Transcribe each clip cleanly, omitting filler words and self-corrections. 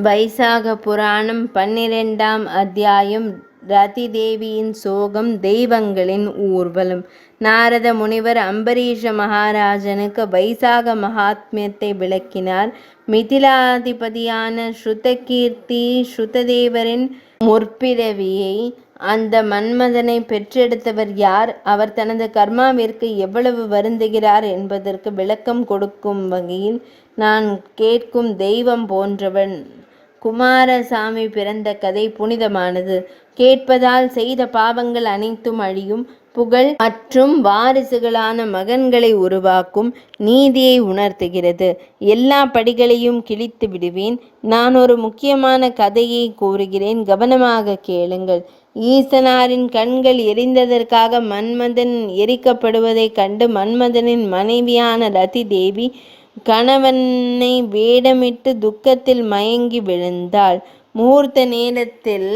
வைசாக புராணம் 12ஆம் அத்தியாயம். ரதி தேவியின் சோகம், தெய்வங்களின் ஊர்வலம். நாரத முனிவர் அம்பரீஷ மகாராஜனுக்கு வைசாக மகாத்மியத்தை விளக்கினார். மிதிலாதிபதியான ஸ்ருதகீர்த்தி ஸ்ருததேவரின் முற்பிறவியை, அந்த மன்மதனை பெற்றெடுத்தவர் யார், அவர் தனது கர்மாவிற்கு எவ்வளவு வருந்துகிறார் என்பதற்கு விளக்கம் கொடுக்கும் வகையில், நான் கேட்கும் தெய்வம் போன்றவன் குமாரசாமி பிறந்த கதை புனிதமானது. கேட்பதால் செய்த பாவங்கள் அனைத்தும் அழியும். புகழ் மற்றும் வாரிசுகளான மகன்களை உருவாக்கும் நீதியை உணர்த்துகிறது. எல்லா படிகளையும் கிழித்து விடுவேன். நான் ஒரு முக்கியமான கதையை கூறுகிறேன், கவனமாக கேளுங்கள். ஈசனாரின் கண்கள் எரிந்ததற்காக மன்மதன் எரிக்கப்படுவதைக் கண்டு மன்மதனின் மனைவியான ரதி தேவி கணவனை வேடமிட்டு துக்கத்தில் மயங்கி விழுந்தாள். முகூர்த்த நேரத்தில்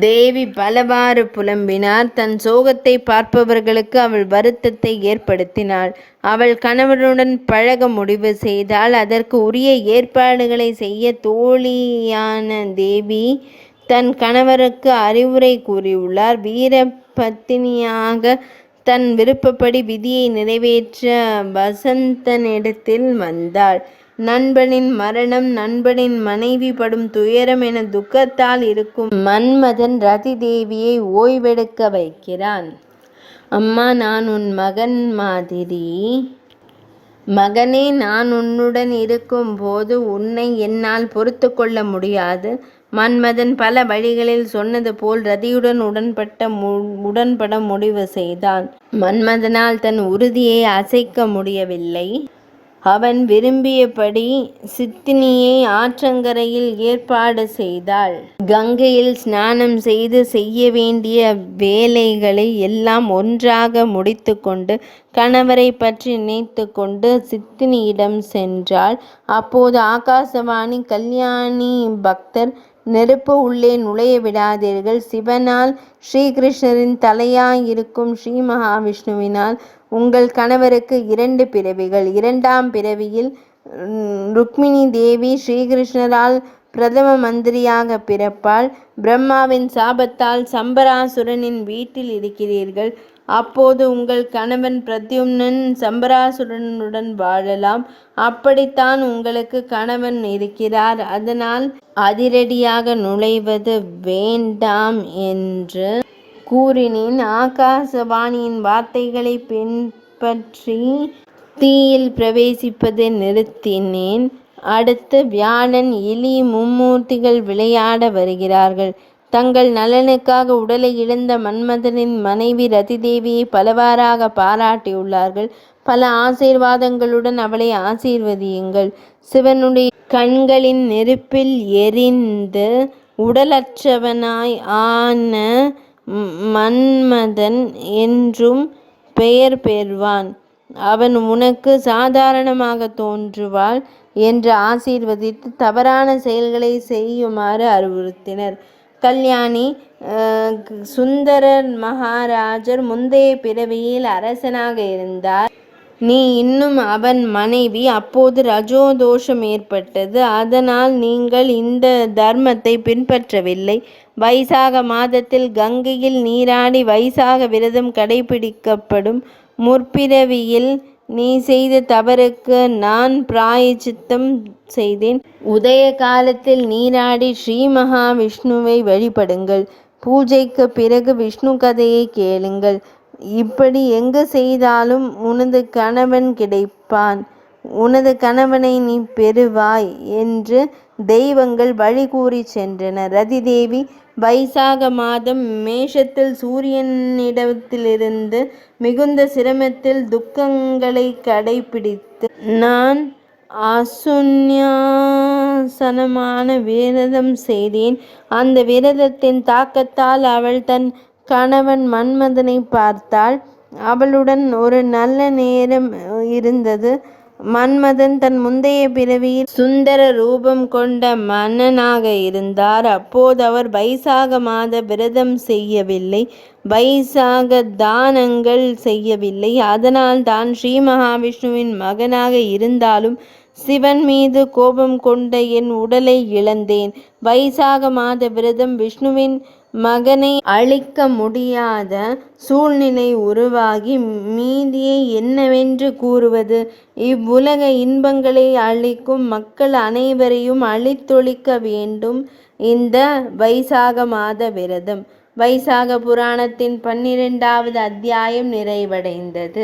தேவி பலவாறு புலம்பினார். தன் சோகத்தை பார்ப்பவர்களுக்கு அவள் வருத்தத்தை ஏற்படுத்தினாள். அவள் கணவனுடன் பழக முடிவு செய்தால் அதற்கு உரிய ஏற்பாடுகளை செய்ய தோழியான தேவி தன் கணவருக்கு அறிவுரை கூறியுள்ளார். வீர பத்தினியாக தன் விருப்பப்படி விதியை நிறைவேற்ற வசந்தனிடத்தில் வந்தாள். நண்பனின் மரணம், நண்பனின் மனைவி படும் துயரம் என துக்கத்தால் இருக்கும் மன்மதன் ரதி தேவியை ஓய்வெடுக்க வைக்கிறான். அம்மா, நான் உன் மகன் மாதிரி. மகனே, நான் உன்னுடன் இருக்கும் போது உன்னை என்னால் பொறுத்து கொள்ள முடியாது. மன்மதன் பல வழிகளில் சொன்னது போல் ரதியுடன் உடன்பட முடிவு செய்தான். மன்மதனால் தன் உறுதியை அசைக்க முடியவில்லை. அவன் விரும்பியபடி சித்தினியை ஆற்றங்கரையில் ஏற்பாடு செய்தாள். கங்கையில் ஸ்நானம் செய்து செய்ய வேண்டிய வேலைகளை எல்லாம் ஒன்றாக முடித்து கொண்டு கணவரை பற்றி நினைத்து கொண்டு சித்தினியிடம் சென்றாள். அப்போது ஆகாசவாணி, கல்யாணி பக்தர், நெருப்பு உள்ளே நுழைய விடாதீர்கள். சிவனால், ஸ்ரீகிருஷ்ணரின் தலையாயிருக்கும் ஸ்ரீ மகாவிஷ்ணுவினால் உங்கள் கணவருக்கு 2 பிறவிகள். 2ஆம் பிறவியில் ருக்மிணி தேவி ஸ்ரீகிருஷ்ணரால் பிரதம மந்திரியாக பிறப்பாள். பிரம்மாவின் சாபத்தால் சம்பராசுரனின் வீட்டில் இருக்கிறீர்கள். அப்போது உங்கள் கணவன் பிரத்யும்னன் சம்பராசுரனுடன் வாழலாம். அப்படித்தான் உங்களுக்கு கணவன் இருக்கிறார். அதனால் அதிரடியாக நுழைவது வேண்டாம் என்று கூறினேன். ஆகாசவாணியின் வார்த்தைகளை பின்பற்றி தீயில் பிரவேசிப்பதை நிறுத்தினேன். அடுத்து வியாழன், எலி, மும்மூர்த்திகள் விளையாட வருகிறார்கள். தங்கள் நலனுக்காக உடலை இழந்த மன்மதனின் மனைவி ரதி தேவியை பலவாறாக பாராட்டியுள்ளார்கள். பல ஆசீர்வாதங்களுடன் அவளை ஆசீர்வதியுங்கள். சிவனுடைய கண்களின் நெருப்பில் எரிந்து உடலற்றவனாய் ஆன மன்மதன் என்றும் பெயர் பெறுவான். அவன் உனக்கு சாதாரணமாக தோன்றுவாள் என்று ஆசீர்வதித்து தவறான செயல்களை செய்யுமாறு அறிவுறுத்தினர். கல்யாணி, சுந்தரர் மகாராஜர் முந்தைய பிறவியில் அரசனாக இருந்தார். நீ இன்னும் அவன் மனைவி. அப்போது ரஜோதோஷம் ஏற்பட்டது. அதனால் நீங்கள் இந்த தர்மத்தை பின்பற்றவில்லை. வைசாக மாதத்தில் கங்கையில் நீராடி வைசாக விரதம் கடைபிடிக்கப்படும். முற்பிறவியில் நீ செய்த தவறுக்கு நான் பிராயச்சித்தம் செய்தேன். உதய காலத்தில் நீராடி ஸ்ரீ மகாவிஷ்ணுவை வழிபடுங்கள். பூஜைக்கு பிறகு விஷ்ணு கதையை கேளுங்கள். இப்படி எங்கு செய்தாலும் உனது கணவன் கிடைப்பான், உனது கணவனை நீ பெறுவாய் என்று தெய்வங்கள் வழி கூறி சென்றன. ரதி தேவி வைசாக மாதம் மேஷத்தில் சூரியனிடத்திலிருந்து மிகுந்த சிரமத்தில் துக்கங்களை கடைபிடித்து நான் அசுன்யாசனமான விரதம் செய்தேன். அந்த விரதத்தின் தாக்கத்தால் அவள் தன் கணவன் மன்மதனை பார்த்தாள். அவளுடன் ஒரு நல்ல நேரம் இருந்தது. மன்மதன் தன் முந்தைய பிறவியில் சுந்தர ரூபம் கொண்ட மன்னனாக இருந்தார். அப்போது அவர் வைசாக மாத விரதம் செய்யவில்லை, வைசாக தானங்கள் செய்யவில்லை. அதனால் தான் ஸ்ரீ மகாவிஷ்ணுவின் மகனாக இருந்தாலும் சிவன் மீது கோபம் கொண்ட என் உடலை இழந்தேன். வைசாக மாத விரதம். விஷ்ணுவின் மகனை அழிக்க முடியாத சூழ்நிலை உருவாகி மீதியை என்னவென்று கூறுவது? இவ்வுலக இன்பங்களை அழிக்கும் மக்கள் அனைவரையும் அழித்தொழிக்க வேண்டும் இந்த வைசாக மாத விரதம். வைசாக புராணத்தின் 12வது அத்தியாயம் நிறைவடைந்தது.